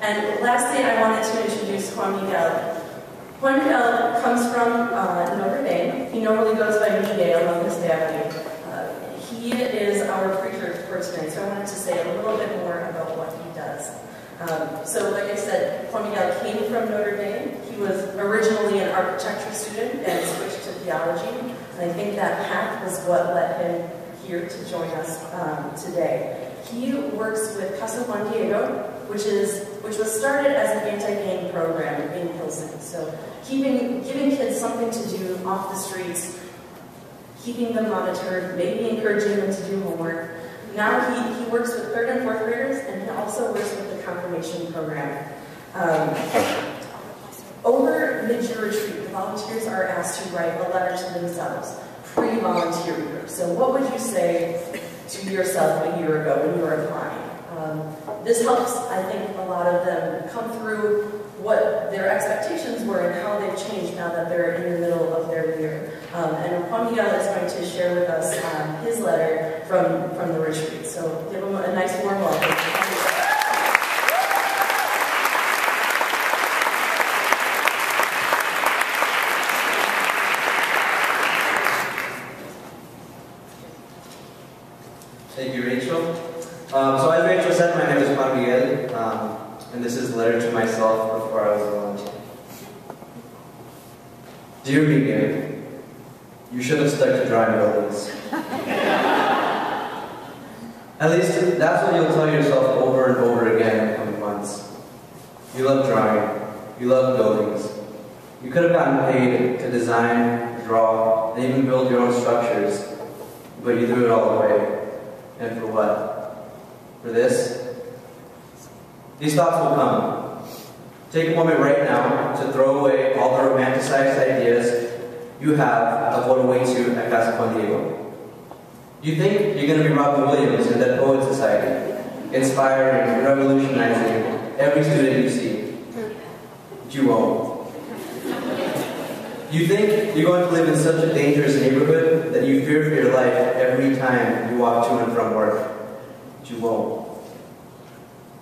And lastly, I wanted to introduce Juan Miguel. Juan Miguel comes from Notre Dame. He normally goes by Miguel on his family. He is our preacher for tonight, so I wanted to say a little bit more about what he does. So like I said, Juan Miguel came from Notre Dame. He was originally an architecture student and switched to theology. And I think that path was what led him here to join us today. He works with Casa Juan Diego, which was started as an anti-gang program in Pilsen. So giving kids something to do off the streets, keeping them monitored, maybe encouraging them to do homework. Now he works with 3rd and 4th graders, and he also works with the confirmation program. Over mid-year retreat, the volunteers are asked to write a letter to themselves, pre-volunteer year. So what would you say to yourself a year ago when you were applying? This helps, I think, a lot of them come through what their expectations were and how they've changed now that they're in the middle of their year. And Juan Miguel is going to share with us his letter from the retreat. So give him a nice warm welcome. Thank you, Rachel. So as Rachel said, my name is Juan Miguel, and this is a letter to myself before I was a volunteer. Dear Miguel, you should have stuck to drawing buildings. At least that's what you'll tell yourself over and over again in the coming months. You love drawing. You love buildings. You could have gotten paid to design, draw, and even build your own structures, but you threw it all away. And for what? For this? These thoughts will come. Take a moment right now to throw away all the romanticized ideas you have of what awaits you at Casa Juan Diego. You think you're going to be Robin Williams in Dead Poets Society, inspiring and revolutionizing every student you see. But you won't. You think you're going to live in such a dangerous neighborhood that you fear for your life every time you walk to and from work. But you won't.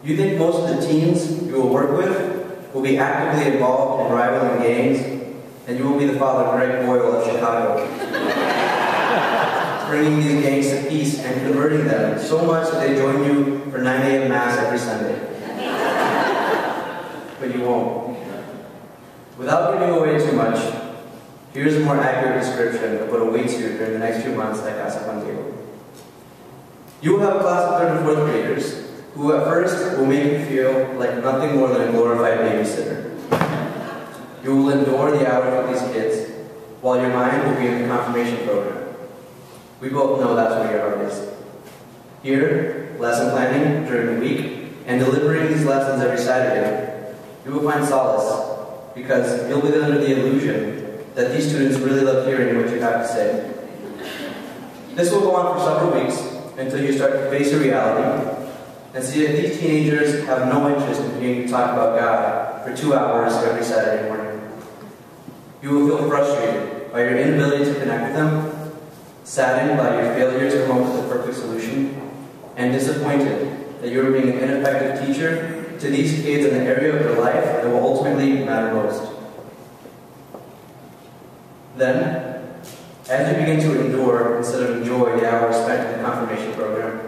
You think most of the teens you will work with will be actively involved in rivaling gangs, and you will be the Father Greg Boyle of Chicago, bringing these gangs to peace and converting them so much that they join you for 9 a.m. Mass every Sunday. But you won't. Without giving away too much, here's a more accurate description of what awaits you during the next few months at Casa Juan Diego. You will have a class of 3rd and 4th graders who at first will make you feel like nothing more than a glorified babysitter. You will endure the hours with these kids, while your mind will be in the confirmation program. We both know that's where your heart is. Here, lesson planning during the week, and delivering these lessons every Saturday, you will find solace, because you'll be under the illusion that these students really love hearing what you have to say. This will go on for several weeks, until you start to face a reality, and see that these teenagers have no interest in hearing you talk about God for 2 hours every Saturday morning. You will feel frustrated by your inability to connect with them, saddened by your failure to come up with a perfect solution, and disappointed that you are being an ineffective teacher to these kids in the area of their life that will ultimately matter most. Then, as you begin to endure instead of enjoy the hours spent in the confirmation program,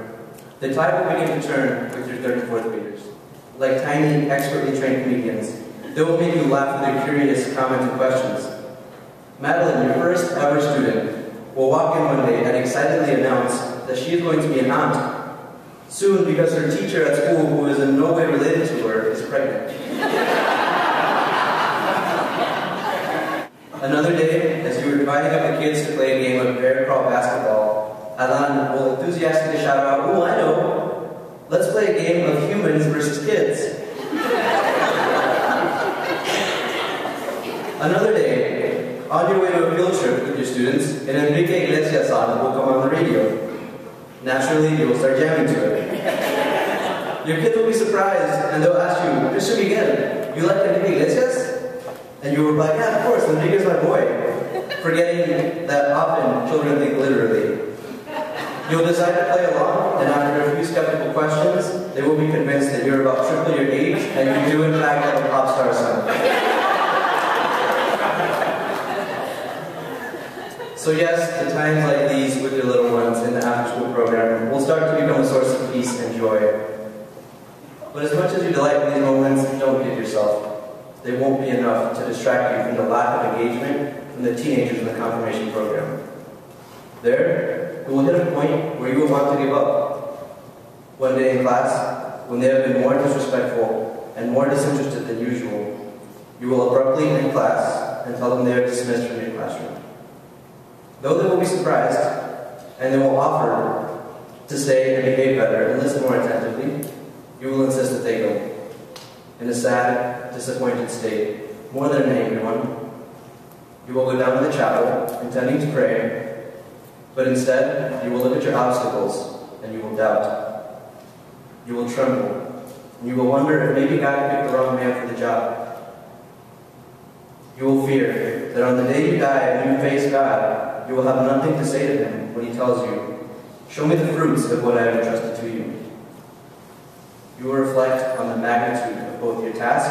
the tide will begin to turn with your 3rd and 4th graders. Like tiny, expertly trained comedians, they will make you laugh with their curious comments and questions. Madeline, your first ever student, will walk in one day and excitedly announce that she is going to be an aunt. Soon, because her teacher at school, who is in no way related to her, is pregnant. Another day, as you were dividing up the kids to play a game of bear crawl basketball, Alan will enthusiastically shout out, "Oh, I know! Let's play a game of humans versus kids." Another day, on your way to a field trip with your students, an Enrique Iglesias song will come on the radio. Naturally, you will start jamming to it. Your kids will be surprised, and they'll ask you, "Mr. Miguel, you like Enrique Iglesias?" And you will reply, "Yeah, of course, Enrique is my boy," forgetting that often children think literally. You'll decide to play along, and after a few skeptical questions, they will will be convinced that you're about triple your age and you do in fact have a pop star son. So yes, the times like these with your little ones in the after-school program will start to become a source of peace and joy. But as much as you delight in these moments, don't kid yourself. They won't be enough to distract you from the lack of engagement from the teenagers in the confirmation program. There, you will hit a point where you will want to give up. One day in class, when they have been more disrespectful and more disinterested than usual, you will abruptly end class and tell them they are dismissed from your classroom. Though they will be surprised, and they will offer to stay and behave better and listen more attentively, you will insist that they go. In a sad, disappointed state, more than an angry one, you will go down to the chapel, intending to pray, but instead, you will look at your obstacles, and you will doubt. You will tremble, and you will wonder if maybe God picked the wrong man for the job. You will fear that on the day you die and you face God, you will have nothing to say to Him when He tells you, "Show me the fruits of what I have entrusted to you." You will reflect on the magnitude of both your task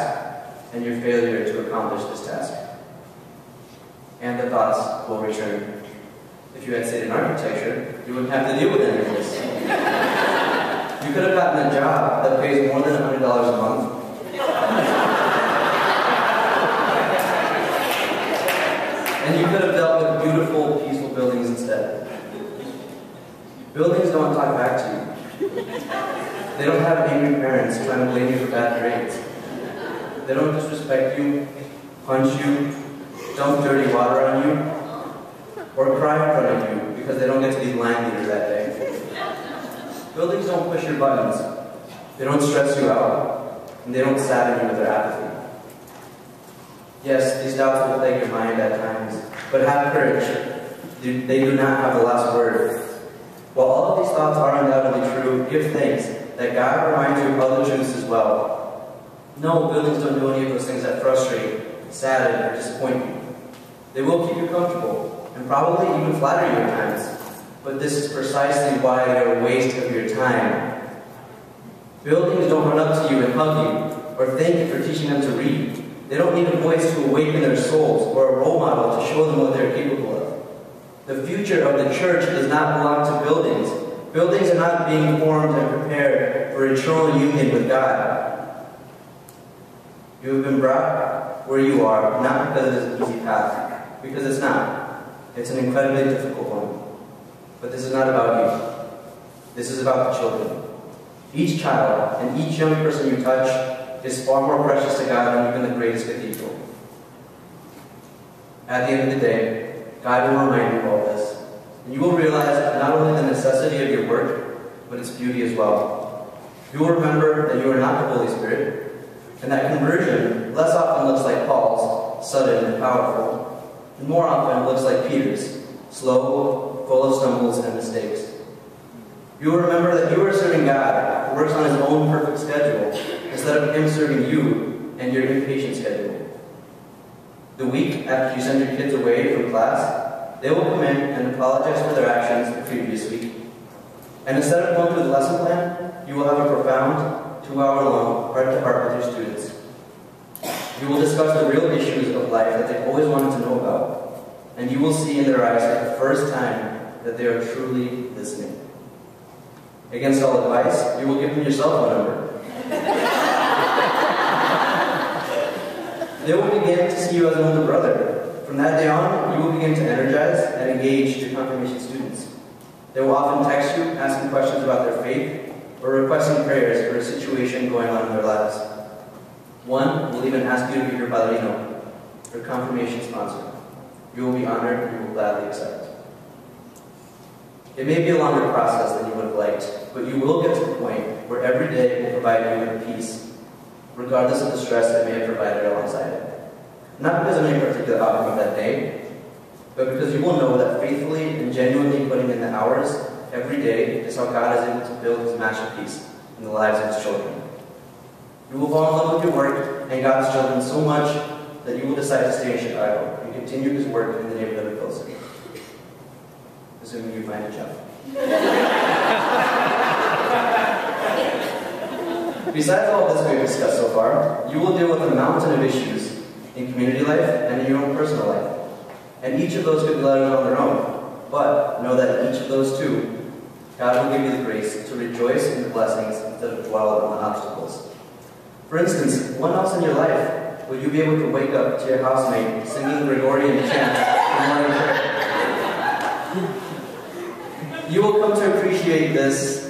and your failure to accomplish this task. And the thoughts will return. If you had stayed in architecture, you wouldn't have to deal with any of this. You could have gotten a job that pays more than $100 a month. And you could have dealt with beautiful, peaceful buildings instead. Buildings don't talk back to you. They don't have angry parents trying to blame you for bad grades. They don't disrespect you, punch you, dump dirty water on you, or cry in front of you because they don't get to be line leader that day. Buildings don't push your buttons. They don't stress you out, and they don't sadden you with their apathy. Yes, these doubts will plague your mind at times, but have courage. They do not have the last word. While all of these thoughts are undoubtedly true, give thanks that God reminds you of other truths as well. No, buildings don't do any of those things that frustrate, sadden, or disappoint you. They will keep you comfortable, and probably even flatter you at times. But this is precisely why they are a waste of your time. Buildings don't run up to you and hug you, or thank you for teaching them to read. They don't need a voice to awaken their souls, or a role model to show them what they're capable of. The future of the church does not belong to buildings. Buildings are not being formed and prepared for eternal union with God. You have been brought where you are, not because it is an easy path, because it's not. It's an incredibly difficult one. But this is not about you. This is about the children. Each child and each young person you touch is far more precious to God than even the greatest cathedral. At the end of the day, God will remind you of all this. And you will realize not only the necessity of your work, but its beauty as well. You will remember that you are not the Holy Spirit, and that conversion less often looks like Paul's, sudden and powerful, and more often looks like Peter's, slow, full of stumbles and mistakes. You will remember that you are serving God, who works on His own perfect schedule, instead of Him serving you and your impatient schedule. The week after you send your kids away from class, they will come in and apologize for their actions the previous week. And instead of going through the lesson plan, you will have a profound, 2-hour-long heart-to-heart with your students. You will discuss the real issues of life that they've always wanted to know about. And you will see in their eyes for the first time that they are truly listening. Against all advice, you will give them your cell phone number. They will begin to see you as an older brother. From that day on, you will begin to energize and engage your confirmation students. They will often text you, asking questions about their faith, or requesting prayers for a situation going on in their lives. One will even ask you to be your padrino, your confirmation sponsor. You will be honored and you will gladly accept. It may be a longer process than you would have liked, but you will get to the point where every day will provide you with peace, regardless of the stress that may have provided alongside it. Not because of any particular outcome of that day, but because you will know that faithfully and genuinely putting in the hours every day is how God is able to build His masterpiece in the lives of His children. You will fall in love with your work and God's children so much that you will decide to stay in Chicago and continue His work in the neighborhood of Pilsen. Assuming you find a job. Besides all this we've discussed so far, you will deal with a mountain of issues in community life and in your own personal life. And each of those could be letters on their own. But know that each of those too, God will give you the grace to rejoice in the blessings instead of dwell on the obstacles. For instance, when else in your life will you be able to wake up to your housemate singing Gregorian chants in morning prayer? You will come to appreciate this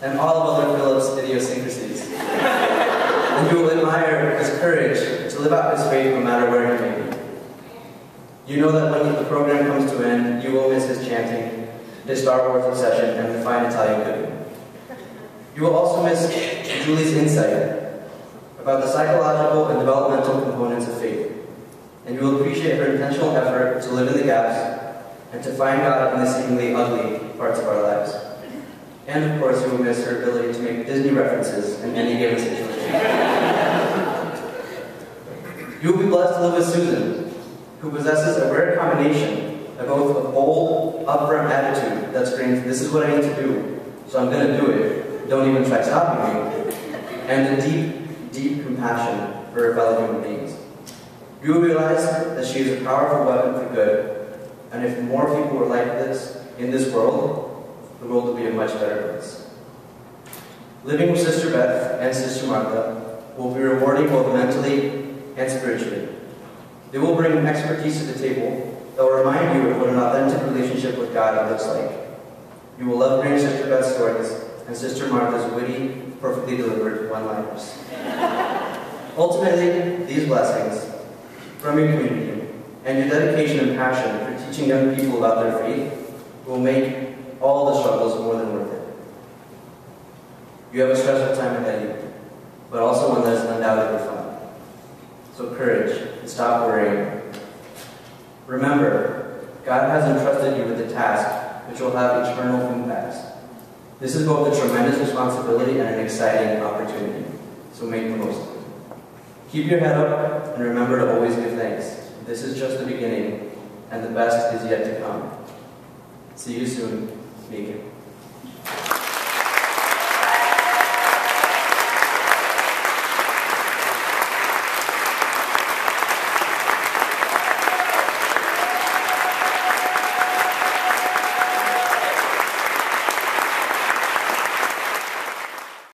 and all of Elder Philip's idiosyncrasies. And you will admire his courage to live out his faith no matter where he may be. You know that when the program comes to an end, you will miss his chanting, his Star Wars obsession, and the fine Italian cooking. You will also miss Julie's insight about the psychological and developmental components of faith. And you will appreciate her intentional effort to live in the gaps and to find God in the seemingly ugly parts of our lives. And of course, you will miss her ability to make Disney references in any given situation. You will be blessed to live with Susan, who possesses a rare combination of both a bold, upfront attitude that screams, "This is what I need to do, so I'm going to do it, don't even try stopping me," and a deep, deep compassion for her fellow human beings. You will realize that she is a powerful weapon for good, and if more people were like this in this world, the world would be a much better place. Living with Sister Beth and Sister Martha will be rewarding both mentally and spiritually. They will bring expertise to the table that will remind you of what an authentic relationship with God looks like. You will love hearing Sister Beth's stories and Sister Martha's witty, perfectly delivered one-liners. Ultimately, these blessings from your community and your dedication and passion for teaching young people about their faith will make all the struggles more than worth it. You have a stressful time ahead of you, but also one that is undoubtedly fun. So courage, and stop worrying. Remember, God has entrusted you with a task which will have eternal impacts. This is both a tremendous responsibility and an exciting opportunity, so make the most of it. Keep your head up and remember to always give thanks. This is just the beginning, and the best is yet to come. See you soon. Megan.